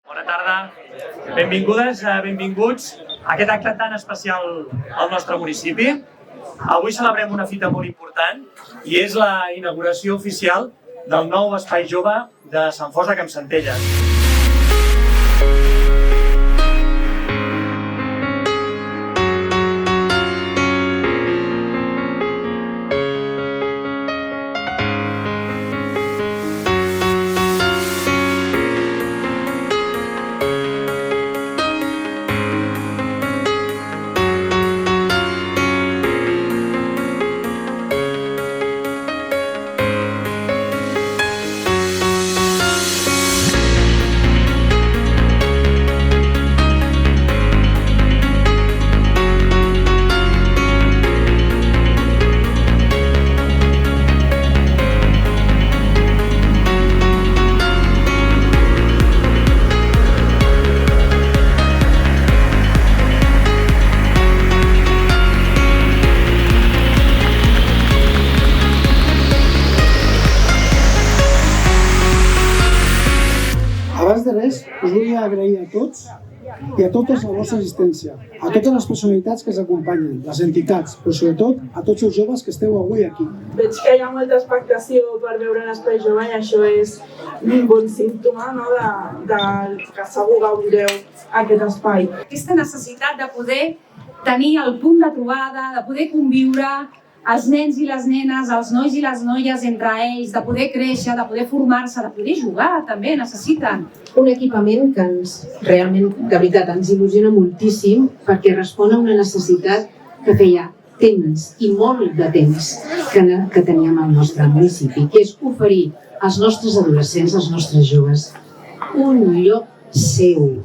Bona tarda, benvingudes, benvinguts a aquest acte tan especial al nostre municipi. Avui celebrem una fita molt important i és la inauguració oficial del nou Espai Jove de Sant Fost de Campsentelles. Abans de res, us vull agrair a tots i a totes la vostra assistència, a totes les personalitats que ens acompanyen, les entitats, però sobretot a tots els joves que esteu avui aquí. Veig que hi ha molta expectació per veure l'Espai Jove i això és un bon símptoma, no? Que segur gaudireu aquest espai. Aquesta necessitat de poder tenir el punt de trobada, de poder conviure els nens i les nenes, els nois i les noies entre ells, de poder créixer, de poder formar-se, de poder jugar, també necessiten. Un equipament que realment, de veritat, ens il·lusiona moltíssim perquè respon a una necessitat que feia temps i molt de temps que teníem al nostre municipi, que és oferir als nostres adolescents, als nostres joves, un lloc seu,